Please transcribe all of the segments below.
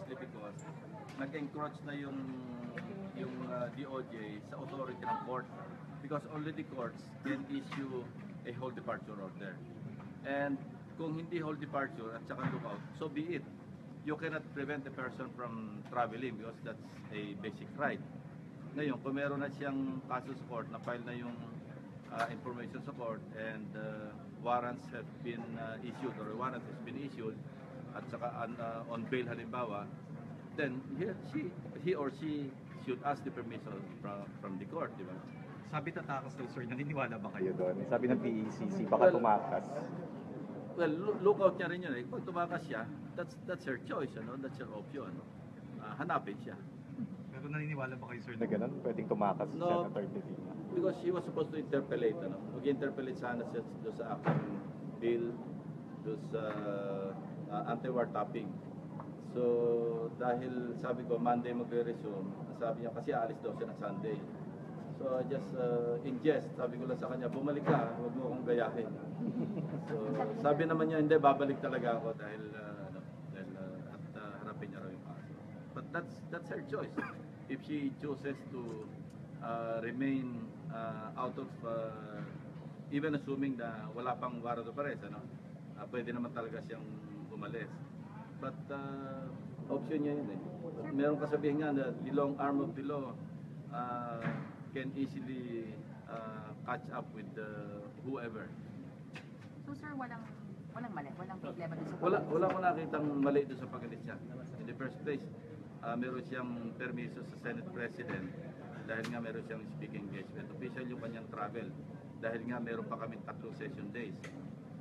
because nag-encroach na yung DOJ sa authority ng court because only the courts can issue a whole departure order. And kung hindi whole departure at saka lookout, so be it. You cannot prevent a person from traveling because that's a basic right. Ngayon, kung meron na siyang kaso sa court, na-file na yung information sa court and warrants have been issued or a warrant has been issued at saka on bail halimbawa, then he or she should ask the permission from the court, di ba? Sabi tatakas daw, sir, naniniwala ba kayo doon? Sabi ng PECC, baka Well, tumakas. Well, lookout niya rin yun eh. Pag tumakas siya, that's her choice, ano? That's her option. Hanapin siya. Pero naniniwala ba kayo, sir, Na ganun, pwedeng tumakas si No. Senator De Lima. Because she was supposed to interpellate, ano? Mag-interpellate sana siya doon sa action bill, doon sa anti-war topic. So, dahil sabi ko, Monday magre-resume, sabi niya kasi alis daw siya ng Sunday. So, I just in jest, sabi ko lang sa kanya, bumalik ka, huwag mo akong gayahin. So, sabi naman niya, hindi, babalik talaga ako dahil harapin niya raw yung kaso. But that's her choice. If she chooses to remain out of, even assuming na wala pang warrant of arrest, ano, pwede naman talaga siyang umalis. But option niya yun eh. Meron kasabihin nga na the long arm of the law can easily catch up with whoever. So sir, walang mali, walang problema doon sa Wala ko nakitang mali doon sa pagalit siya. In the first place, meron siyang permiso sa Senate President dahil nga meron siyang speaking engagement. Official yung kanyang travel dahil nga meron pa kaming 3 session days.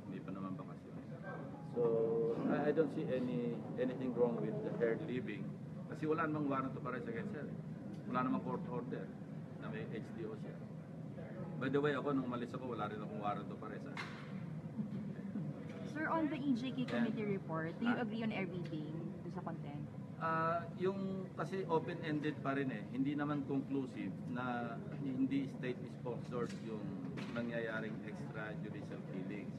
Hindi pa naman bakasyon. So, I don't see anything wrong with her leaving kasi wala namang warrant of arrest against her. Wala namang court order na may HDO siya. By the way, ako nung umalis ako, wala rin akong warrant of arrest. Sir, on the EJK committee report, do you agree on everything doon sa content? Yung kasi open-ended pa rin eh. Hindi naman conclusive na hindi state-sponsored yung nangyayaring extrajudicial killings.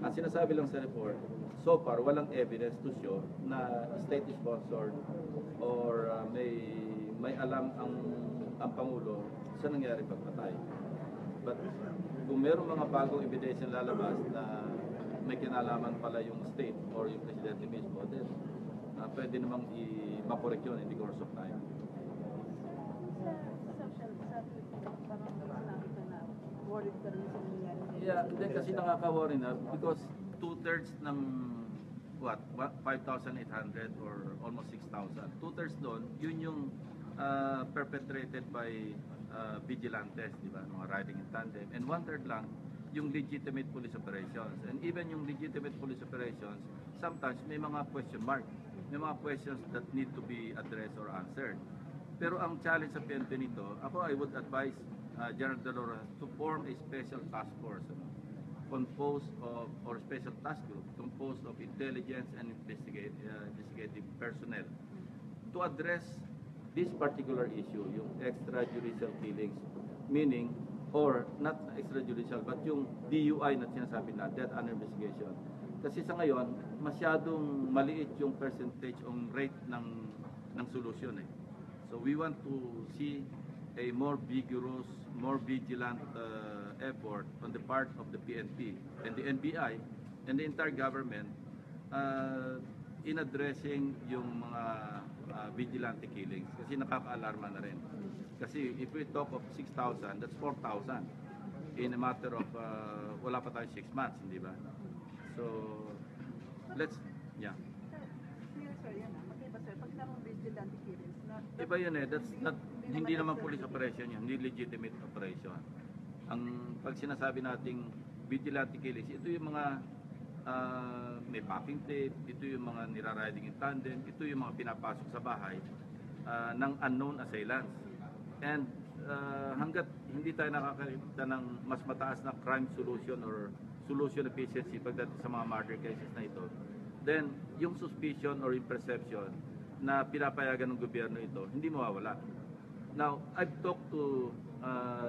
Ang sinasabi lang sa report, so far, walang evidence to show na state-sponsored or may alam ang Pangulo sa nangyari pagpatay. But kung meron mga bagong ebidensya lalabas na may kinalaman pala yung state or yung presidente mismo, then pwede namang i-makorek yun in the course of time. Yeah, then kasi nakaka-worry na because 2/3 ng 5,800 or almost 6,000. 2/3 doon, yun yung perpetrated by vigilantes, di ba? Mga riding in tandem. And 1/3 lang yung legitimate police operations. And even yung legitimate police operations, sometimes may mga question mark. May mga questions that need to be addressed or answered. Pero ang challenge sa PNP nito, I would advise General De Lora to form a special task force composed of, or special task group composed of intelligence and investigative personnel to address this particular issue, yung extrajudicial killings, meaning, or not extrajudicial, but yung DUI na sinasabi na, death under investigation. Kasi sa ngayon, masyadong maliit yung percentage on rate ng solusyon eh. So we want to see a more vigorous, more vigilant effort on the part of the PNP and the NBI and the entire government in addressing yung mga vigilante killings kasi nakaka-alarma na rin. Kasi if we talk of 6,000, that's 4,000 in a matter of wala pa tayo 6 months, hindi ba? So, let's, yeah. Iba yun eh, that's not, hindi naman police operation yun, hindi legitimate operation. Ang pag sinasabi nating vigilante killings, ito yung mga may packing tape, ito yung mga nira-riding in tandem, ito yung mga pinapasok sa bahay ng unknown assailants. And hanggat hindi tayo nakakita ng mas mataas na crime solution or solution efficiency pagdating sa mga murder cases na ito, then yung suspicion or yung perception na pinapayagan ng gobyerno ito, hindi mawawala. Now, I've talked to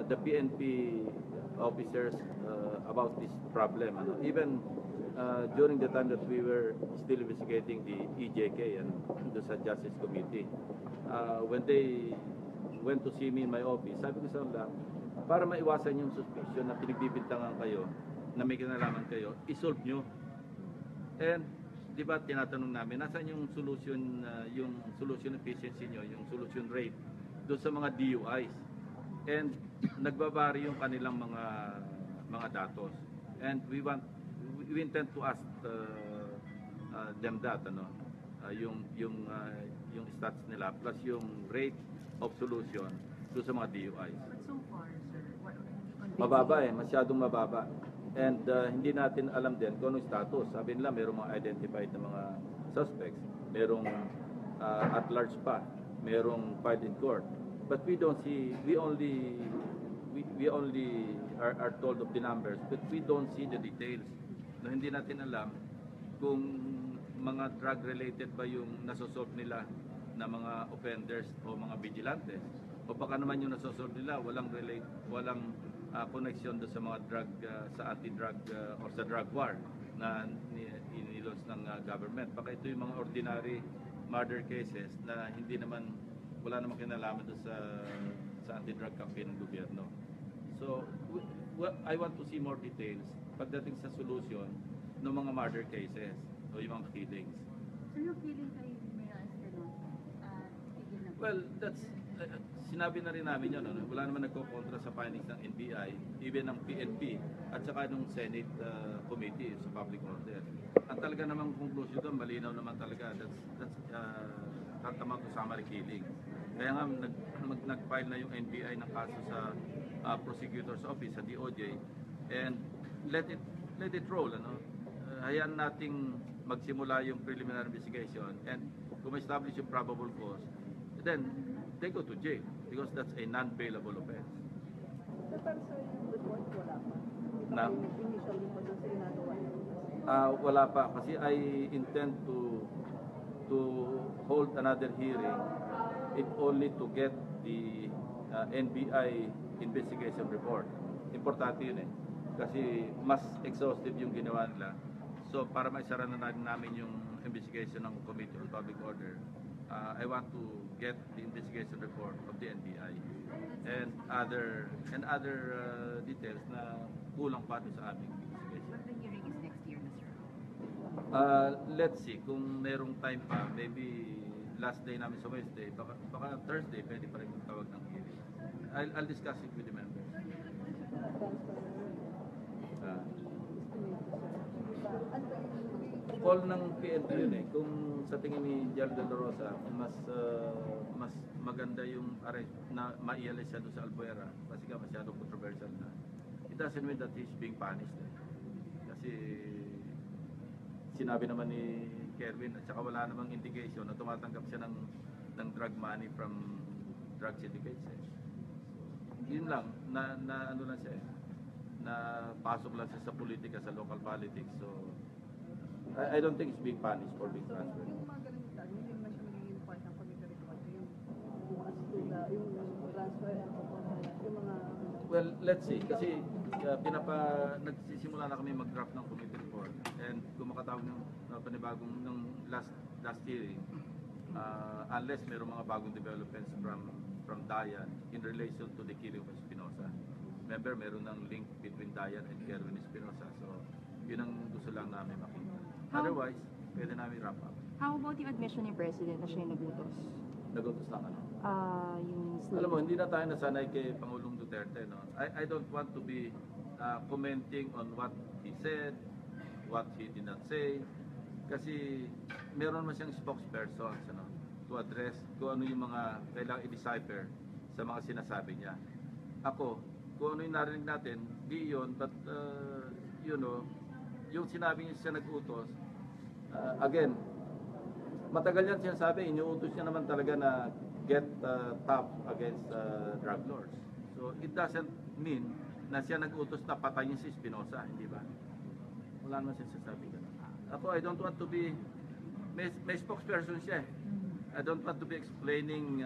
the PNP officers about this problem. Even during the time that we were still investigating the EJK and the sa Justice Committee, when they went to see me in my office, sabi ko sa kanila, para maiwasan yung suspicion na pinagbibintangan kayo, na may kinalaman kayo, isolve nyo. And, di ba, tinatanong namin, nasaan yung solution efficiency nyo, yung solution rate, doon sa mga DUIs. And, nagbabari yung kanilang mga datos. And we intend to ask them that, yung stats nila, plus yung rate of solution doon sa mga DUIs. But so far, sir, what Mababa masyadong mababa. And hindi natin alam din kung anong status. Sabi nila merong mga identified na mga suspects, merong at large pa, merong filed in court. But we don't see, we only are told of the numbers, but we don't see the details. No, hindi natin alam kung mga drug-related ba yung nasosolve nila na mga offenders o mga vigilantes. O baka naman yung nasosolve nila walang connection do sa mga drug, sa anti-drug or sa drug war na inilos ng government. Baka ito yung mga ordinary murder cases na wala namang kinalaman do sa anti-drug campaign ng gobyerno. So, I want to see more details pagdating sa solution ng mga murder cases o yung mga killings. So yung feeling kay Mayor Espinosa, tigil na po? Well, that's sinabi na rin namin yun. Wala naman nagko-kontra sa findings ng NBI, even ng PNP, at saka ng Senate Committee sa Public Order. Ang talaga namang conclusion doon, malinaw naman talaga. That's tantamount to summary killing. Kaya nga, nag-file na yung NBI ng kaso sa Prosecutor's Office, sa DOJ, and let it roll. Hayaan nating magsimula yung preliminary investigation, and kung ma-establish yung probable cause, then they go to jail because that's a non-bailable offense. So, para sa report, wala pa. Na? Initial report doon sa ginagawa niyo. Wala pa kasi I intend to hold another hearing if only to get the NBI investigation report. Importante yun kasi mas exhaustive yung ginawa nila. So para maisara na namin yung investigation ng Committee on Public Order, I want to get the investigation report of the NBI and other details na kulang pa doon sa aming investigation. But the hearing is next year na, sir. Let's see, kung merong time pa, maybe last day namin sa Wednesday, baka Thursday, pwede pa rin magtawag ng hearing. I'll discuss it with the members. Call ng PNP yun kung sa tingin ni Gerald De La Rosa, mas maganda yung arrest na maialis siya doon sa Albuera kasi nga masyadong controversial na. It doesn't mean that he's being punished kasi sinabi naman ni Kerwin at saka wala namang indication na tumatanggap siya ng drug money from drug syndicates. Yun lang, na ano lang siya na pasok lang siya sa politika, sa local politics. So I don't think he's being punished for being transferred. Yung mga ganun tayo, hindi naman siya magiging part ng committee report. Yung as to yung transfer and yung mga... Well, let's see. Kasi nagsisimula na kami mag-draft ng committee report. And kung makatawag ng panibagong ng last hearing, unless mayroong mga bagong developments from Dayan in relation to the killing of Espinosa. Remember, meron ng link between Dayan and Kerwin Espinosa. So, yun ang gusto lang namin makita. Otherwise, pwede namin wrap up. How about yung admission ni President na siya yung nagutos? Nagutos lang ano. Yung Alam mo, hindi na tayo nasanay kay Pangulong Duterte. No? I don't want to be commenting on what he said, what he did not say. Kasi meron man siyang spokesperson to address kung ano yung mga kailangang i-decipher sa mga sinasabi niya. Ako, kung ano yung narinig natin, di yun, but yung sinabi niya siya nag-utos, again, matagal yan sinasabi, inuutos niya naman talaga na get tough against drug lords. So it doesn't mean na siya nag-utos na patayin si Espinosa, hindi ba? Wala naman siya sinasabi ganun. Ako, I don't want to be, may spokesperson siya. I don't want to be explaining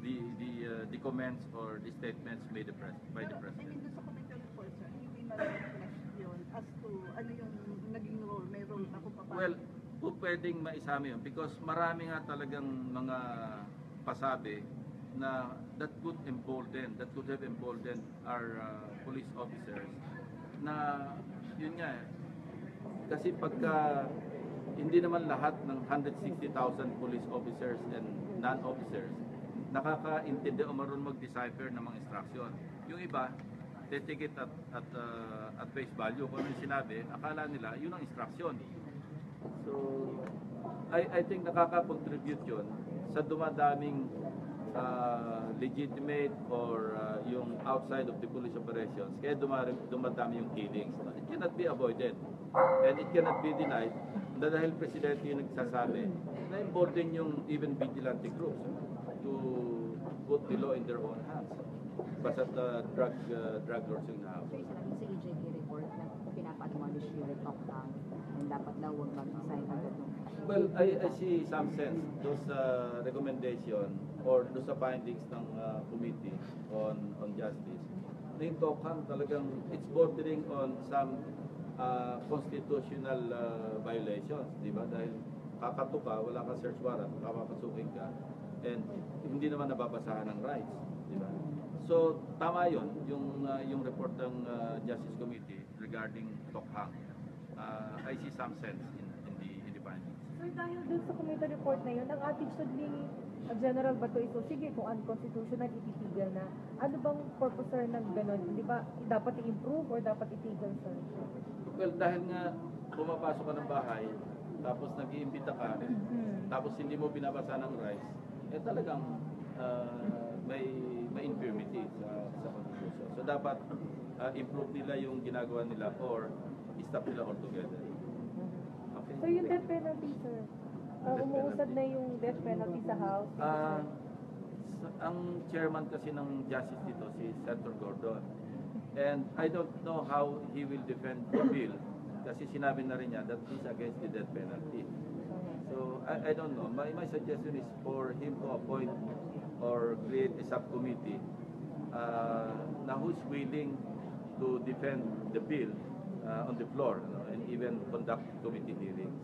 the comments or the statements made by the I President. mean, doon sa committee report, sir, hindi marami yun as to ano yung Ako pa Well, pwedeng maisama yun because marami nga talagang mga pasabi na that could have emboldened our police officers na yun nga kasi pagka hindi naman lahat ng 160,000 police officers and non-officers nakakaintindi o marunong mag-decipher ng mga instruction. Yung iba, they take it at face value. Kung ano yung sinabi, akala nila, yun ang instruction. So, I think nakaka-contribute yun sa dumadaming legitimate or yung outside of the police operations. Kaya dumadami yung killings. It cannot be avoided. And it cannot be denied na dahil presidente yung nagsasabi na embolden yung even vigilante groups to put the law in their own hands. Basta drug lords yung nahabol. So, sinabi sa EJK report na pinapa-admonish yung talk tank and dapat daw huwag mag-design agad ng Well, I see some sense those recommendation or those findings ng committee on justice. Na yung Tokhang talagang it's bordering on some constitutional violations, di ba? Dahil kakatuka, wala kang search warrant, kapapasukin ka, and hindi naman nababasahan ng rights, di ba? So, tama yun, yung report ng Justice Committee regarding Tokhang. I see some sense in the findings. Sir, dahil dun sa committee report na yun, ang attitude ni General Bato ito, sige, kung unconstitutional, ititigil na. Ano bang purpose, sir, ng ganun? Di ba, dapat i-improve or dapat itigil, sir? Well, dahil nga pumapasok ka ng bahay, tapos nag-iimbita ka, tapos hindi mo binabasa ng rights, eh talagang may infirmity sa Constitution. So dapat improve nila yung ginagawa nila or stop nila altogether. Okay? So yung death penalty, sir, umuusad na yung death penalty sa House? Ang chairman kasi ng justice dito, si Senator Gordon. And I don't know how he will defend the bill kasi sinabi na rin niya that he's against the death penalty. So I don't know. My suggestion is for him to appoint or create a subcommittee na who's willing to defend the bill on the floor, and even conduct committee hearings.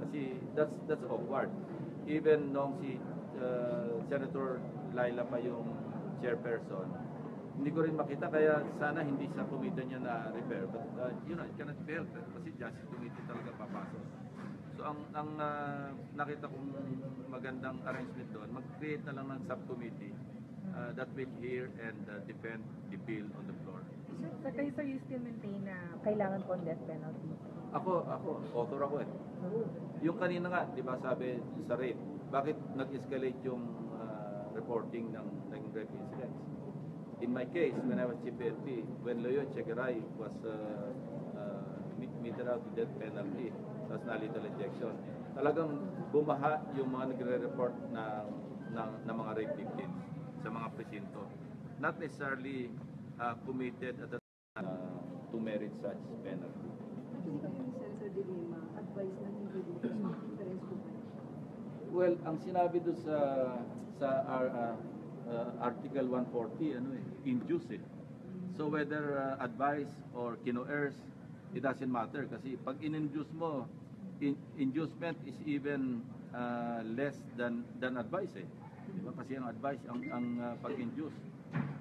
Kasi that's awkward. Even nung si Senator Laila pa yung chairperson, hindi ko rin makita, kaya sana hindi sa committee niya na-repair. But, it cannot be helped kasi Justice Committee talaga papasok. So, ang nakita kong magandang arrangement doon, mag-create na lang ng subcommittee that will hear and defend the bill on the floor. Sir, kayo, sir, you still maintain na kailangan po ang death penalty? Ako, author ako eh. Yung kanina nga, di ba sabi sa rape, bakit nag-escalate yung reporting ng naging rape incidents? In my case, when I was Chief PNP, when Loyo Echegaray was meted out the death penalty, tapos na lethal injection, talagang bumaha yung mga nagre-report ng mga rape victims sa mga presinto. Not necessarily committed at the to merit such penalty. Hindi kayo ni Senator De Lima advice na hindi dito sa interest ko ba? Well, ang sinabi doon sa Article 140, induce eh. So whether advice or kinoerse, it doesn't matter kasi pag in-induce mo, inducement is even less than advice eh. Diba? Kasi ang advice, ang pag-induce,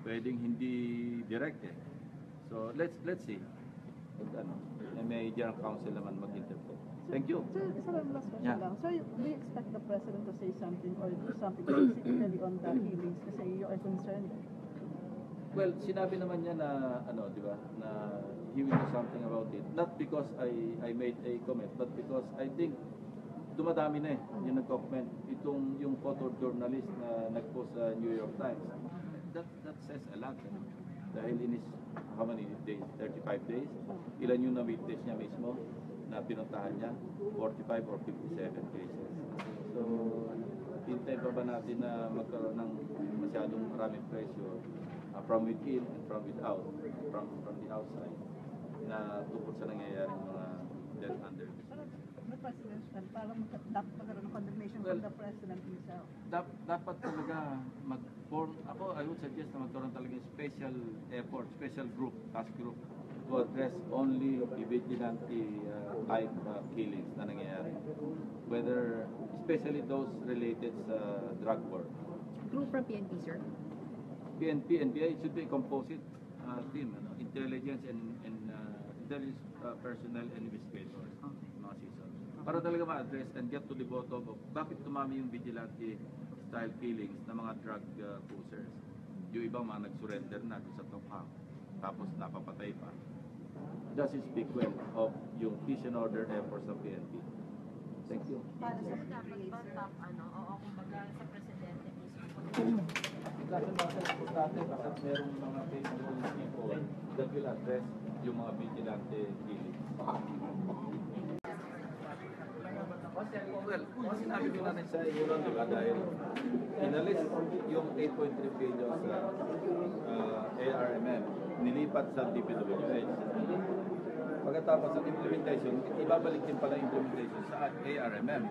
pwedeng hindi direct eh. So let's see. May general counsel naman mag-interpret. Thank you. Sir, isa lang last question Yeah. lang. So, do you expect the President to say something or do something specifically on the hearings kasi you are concerned? Well, sinabi naman niya na di ba, na he will do something about it. Not because I made a comment, but because I think dumadami na yung nagko-comment. Yung photojournalist na nag-post sa New York Times. That says a lot. Dahil in his, how many days? 35 days? Ilan yung na-witness niya mismo na pinuntahan niya? 45 or 57 cases. So, hintay pa ba natin na magkaroon ng masyadong maraming pressure from within and from without, from the outside, na tungkol sa nangyayaring mga death under The President, para dapat magkaroon ng condemnation from the President himself. dapat talaga mag-form, I would suggest na magkaroon talaga special effort, special group, task group to address only the vigilante type killings na nangyayari. Whether, especially those related sa drug war. Through from PNP, sir. PNP, NBI, it should be a composite team, ano? Intelligence and intelligence personnel and investigators, mga CISO. Para talaga ma-address and get to the bottom of bakit tumami yung vigilante style killings ng mga drug pushers. Yung ibang mga nag-surrender na sa Topham, tapos napapatay pa. Does it speak well of yung peace and order efforts ng PNP? Thank you. Para sa dapat ba top, oo, kumbaga sa presidente mismo. Kasi merong mga faithful people that will address yung mga vigilante killings. Well, kung sinabi ko natin sa iyo lang, diba, dahil inalis yung 8.3 billion sa ARMM, nilipat sa DPWH. Pagkatapos ng implementation, ibabalik din pala implementation sa ARMM.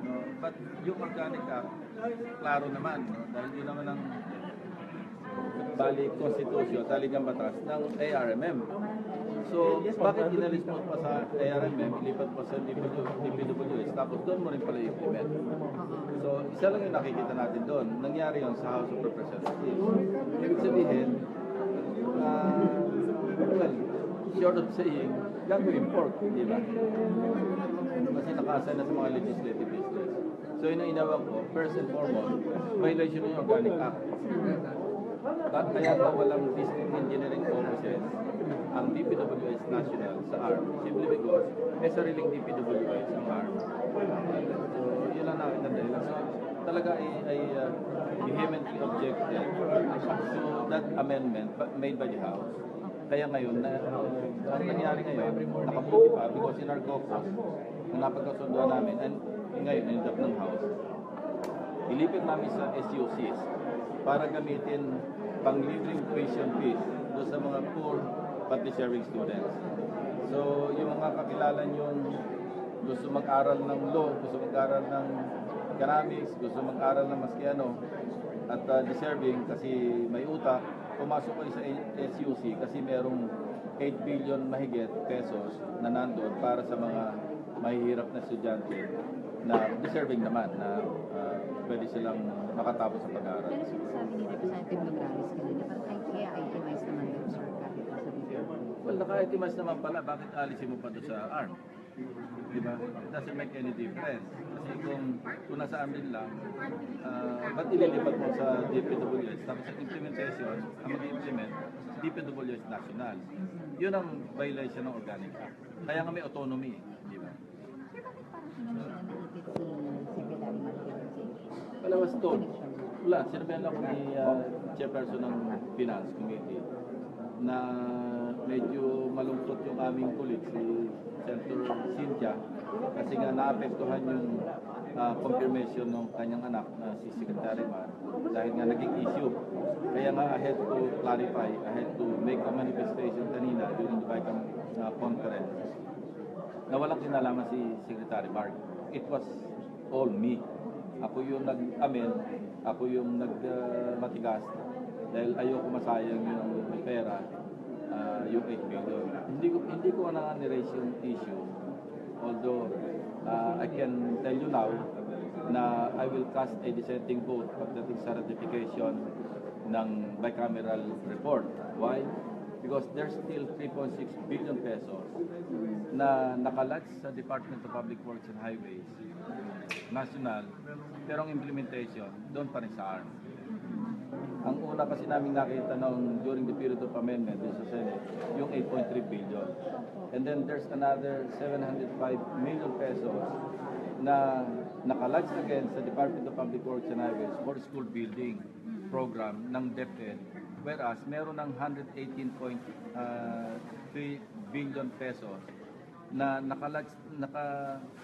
No? But yung Organic Act, klaro naman, no? Dahil yun naman ang balik constitution, taligang batas ng ARMM. So, bakit inalis mo pa sa ARMM, ilipat pa sa DPWH, tapos doon mo rin pala implement. So, isa lang yung nakikita natin doon. Nangyari yun sa House of Representatives. Ibig sabihin, well, short of saying, gagawin pork, di ba? Kasi nakasay na sa mga legislative business. So, yun ang inawag ko, first and foremost, violation ng Organic Act. Kaya walang district engineering offices ang DPWH National sa ARM, simply because may sariling DPWH ang ARM. So, yun lang namin ang dahilan. So, talaga ay vehemently objected to that amendment made by the House. Kaya ngayon, ang nangyari ngayon, nakaputi pa because in our caucus, na napagkasunduan namin, and ngayon, end up ng House, ilipit namin sa SUCs para gamitin pang-libreng tuition fees doon sa mga poor but deserving students. So, yung mga kakilala nyo gusto mag-aral ng law, gusto mag-aral ng economics, gusto mag-aral ng maski ano, at deserving kasi may utak, pumasok kayo sa SUC kasi merong 8 billion mahigit pesos na nandun para sa mga mahihirap na estudyante na deserving naman na pwede silang makatapos sa pag-aaral. Pero sinasabi ni Representative Nograles kanina, parang kaya itemize naman daw, sir, kahit sa video. Well, naka-itemize naman pala, bakit alisin mo pa doon sa ARM? Diba? It doesn't make any difference. Kasi kung nasa amin lang, ba't ililipat mo sa DPWH? Tapos sa implementation, ang mag-implement, DPWH National. Yun ang violation ng Organic Act. Kaya nga may autonomy, di ba? Sir, bakit parang sinunod na naipit si Secretary Martin? Well, I was told, wala, sinabihan ako ni chairperson ng Finance Committee na medyo malungkot yung aming colleague, si Senator Cynthia, kasi nga naapektuhan yung confirmation ng kanyang anak na si Secretary Mar dahil nga naging issue. Kaya nga I had to clarify, I had to make a manifestation kanina during the BICAM conference na walang kinalaman si Secretary Mar. It was all me. Ako yung nag-amen, ako yung nag-matigas dahil ayoko masayang yung pera, yung 8 billion. Hindi ko na ni-raise yung issue. Although I can tell you now na I will cast a dissenting vote pagdating sa ratification ng bicameral report. Why? Because there's still 3.6 billion pesos na nakalagay sa Department of Public Works and Highways National, pero ang implementation doon pa rin sa ARM. Ang una kasi namin nakita noong during the period of amendment din sa Senate, yung 8.3 billion. And then there's another 705 million pesos na nakalagay again sa Department of Public Works and Highways for school building program ng DepEd. Whereas meron ng 118.3 billion pesos na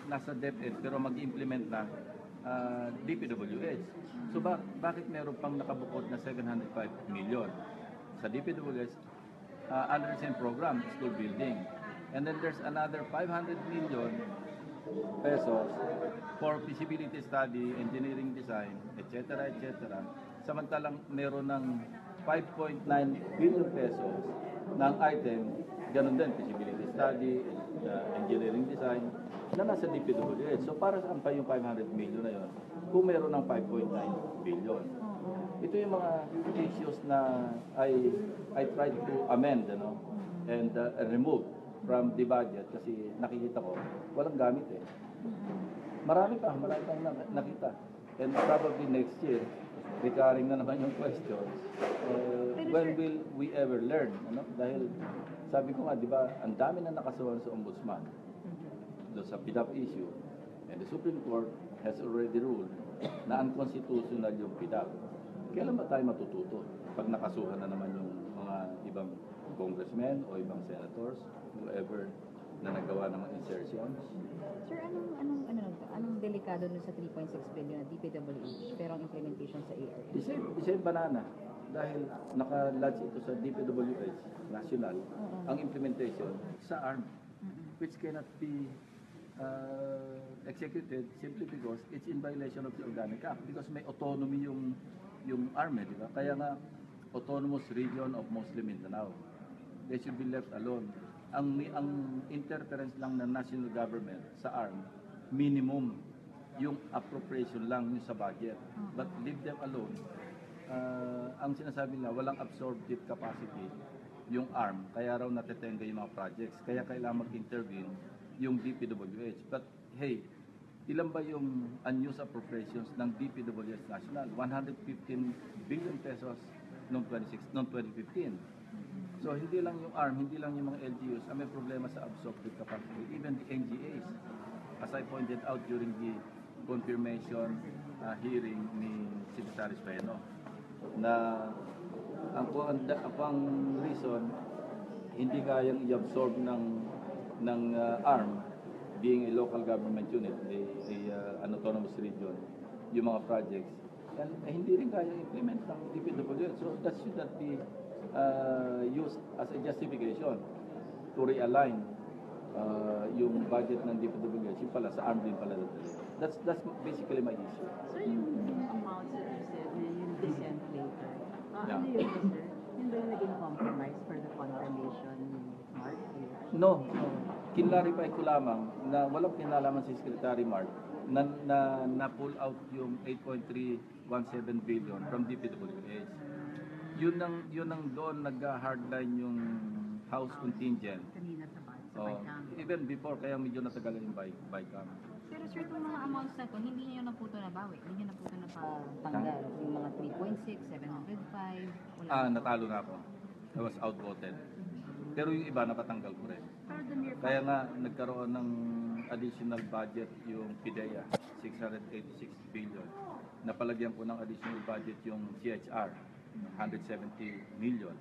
nasa DepEd pero mag-implement na DPWH. So bakit meron pang nakabukod na 705 million sa DPWH under the same program, school building. And then there's another 500 million pesos for feasibility study, engineering design, etc. Samantalang meron ng 5.9 billion pesos ng item, ganun din, feasibility study, engineering design, na nasa DPWH. So para saan pa yung 500 million na yun kung meron ng 5.9 billion? Ito yung mga issues na I tried to amend, and remove from the budget kasi nakikita ko, walang gamit eh. Marami pang nakita. And probably next year, recurring na naman yung questions. When will we ever learn? Dahil sabi ko nga, di ba, ang dami na nakasuhan sa ombudsman doon sa PDAP issue. And the Supreme Court has already ruled na unconstitutional yung PDAP. Kailan ba tayo matututo? Pag nakasuhan na naman yung mga ibang congressmen o ibang senators, whoever na nagawa ng mga insertions. Sir, anong delikado dun sa 3.6 billion na DPWH pero ang implementation sa ARS? The same banana. Dahil naka-lodge ito sa DPWH national, ang implementation sa ARM, which cannot be executed simply because it's in violation of the Organic Act because may autonomy yung ARM, di ba? Kaya nga, Autonomous Region of Muslim Mindanao. They should be left alone. Ang interference lang ng national government sa ARM, minimum yung appropriation lang yung sa budget. But leave them alone. Ang sinasabi nila, walang absorptive capacity yung ARM, kaya raw natetenga yung mga projects. Kaya kailangan mag-intervene yung DPWH. But hey, ilan ba yung unused appropriations ng DPWH National? 115 billion pesos noong 2015. So hindi lang yung ARM, hindi lang yung mga LGUs ang may problema sa absorptive capacity. Even the NGAs, as I pointed out during the confirmation hearing ni Secretary Speno, na ang reason hindi kayang i-absorb ng ARM being a local government unit, an autonomous region, yung mga projects, and hindi rin kaya implement ng DPWH. So that should not be used as a justification to realign yung budget ng DPWH. Yung pala, sa ARM din pala. That's basically my issue. Sir, yung amounts that you said na yung dissent later, Yeah. ano yun, sir? Yun ba yung naging compromise for the confirmation ni Mark? No. Kinlarify ko lamang na walang kinalaman si Secretary Mark na pull out yung 8.317 billion from DPWH. Yun ang doon nag-hardline yung house contingent. Kanina sa Oh, even before, kaya medyo natagalan yung bycam. Pero sir, itong mga amounts na to, hindi niyo na po ito nabawi. Hindi niyo na po ito napatanggal. Yung mga 3.6, 705, wala. Natalo na ako. I was outvoted. Pero yung iba, napatanggal ko rin. Pero the mere Kaya nga, nagkaroon ng additional budget yung PIDEA, 686 billion. Napalagyan ko ng additional budget yung CHR, 170 million.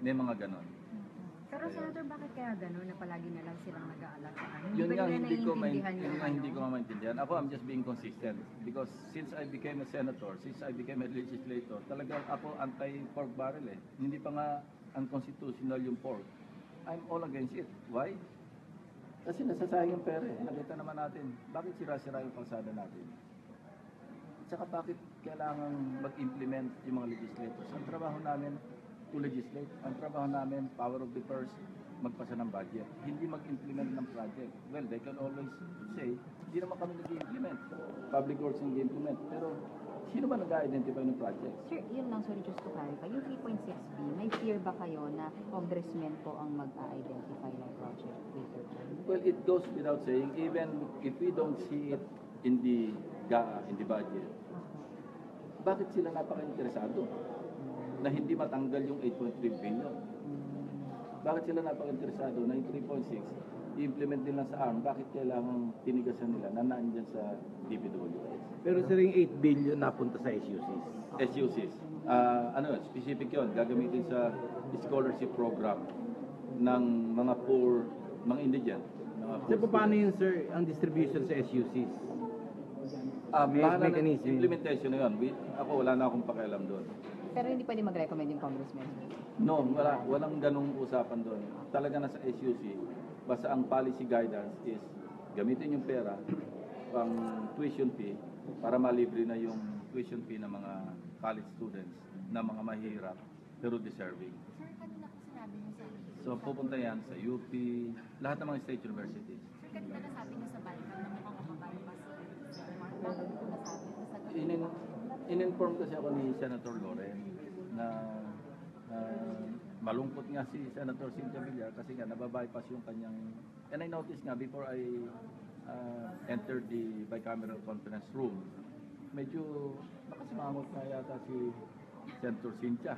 May mga ganon. Pero Senator, bakit kaya gano'n na palagi na lang silang nag-aalala? Yun nga hindi ko maintindihan. Ako, I'm just being consistent. Because since I became a senator, since I became a legislator, talagang ako anti-pork barrel eh. Hindi pa nga unconstitutional yung pork. I'm all against it. Why? Kasi nasasayang yung pera eh. Nakita naman natin, bakit sira-sira yung kalsada natin? Tsaka bakit kailangan mag-implement yung mga legislators? Ang trabaho namin, to legislate. Ang trabaho namin, power of the purse, magpasa ng budget. Hindi mag-implement ng project. Well, they can always say, hindi naman kami nag-implement. Public works nag-implement. Pero, sino ba nag-identify ng project? Sir, yun lang, sorry, just to clarify. Yung 3.6B, may fear ba kayo na congressmen po ang mag-identify ng project later? Well, it goes without saying, even if we don't see it in the GAA, in the budget, bakit sila napaka-interesado na hindi matanggal yung 8.3 billion? Bakit sila napaka-interesado na yung 3.6 i-implement nila sa ARM? Bakit kailangan tinigasan nila na naandyan sa DPWH? Pero sir, yung 8 billion napunta sa SUCs. SUCs. Specific yun. Gagamitin sa scholarship program ng mga poor, mga indigent. So, paano yun sir, ang distribution sa SUCs? Bahala na mechanism. implementation na yun. Ako, wala na akong pakialam doon. Pero hindi pwede mag-recommend yung congressman. No, walang ganung usapan doon. Talaga na sa SUC, basta ang policy guidance is gamitin yung pera pang tuition fee para malibre na yung tuition fee ng mga college students na mga mahirap pero deserving. Sir, kanina po sinabi niyo sa So pupunta yan sa UP, lahat ng mga state universities. Sir, kanina nasabi niyo sa Balkan na mukhang mapapayapas si Mark. Bakit po nasabi? Nasagot In-inform kasi ako ni Senator Loren na malungkot nga si Senator Cynthia Villar kasi nga nababypass yung kanyang, and I noticed nga before I entered the bicameral conference room, medyo nakasimangot na yata si Senator Cynthia.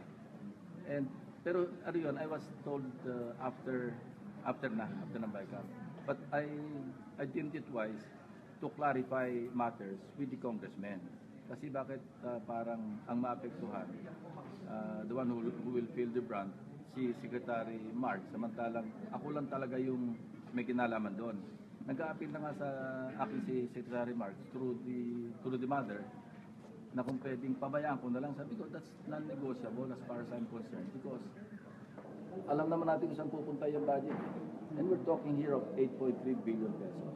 Pero ano yun, I was told after ng BICAM. But I deemed it wise to clarify matters with the congressmen. Kasi bakit parang ang maapektuhan, the one who will feel the brunt, si Secretary Mark, samantalang ako lang talaga yung may kinalaman doon. Nag-a-appeal na nga sa akin si Secretary Mark through the mother na kung pwedeng pabayaan ko na lang. Sabi ko, that's non-negotiable as far as I'm concerned because alam naman natin kung saan pupunta yung budget. And we're talking here of 8.3 billion pesos.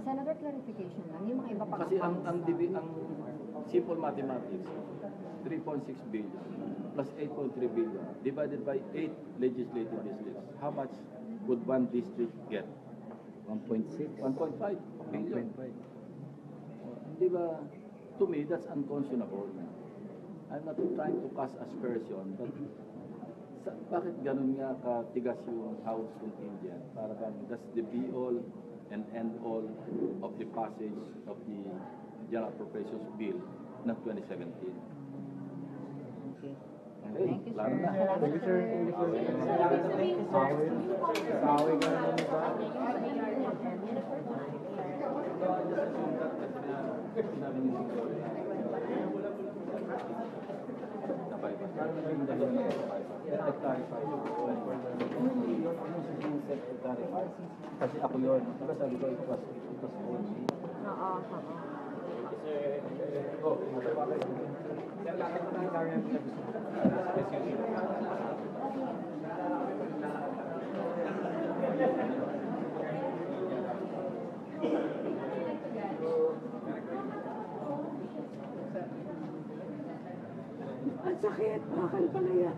Senator, clarification lang. Yung mga iba pa Kasi ang simple mathematics, 3.6 billion plus 8.3 billion divided by 8 legislative districts. How much would one district get? 1.6. 1.5 billion. 1.5. Di ba, to me, that's unconscionable. I'm not trying to cast aspersion, but bakit ganun nga katigas yung house contingent? Para bang that's the be-all and end-all of the passage of the General Appropriations Bill ng 2017. Okay. Thank you, Thank you, na. sir. Salamat, sir. Sinabi ni kasi ako yun. Diba sabi ko, it was only. Oo. Ang sakit, bakal pala yan.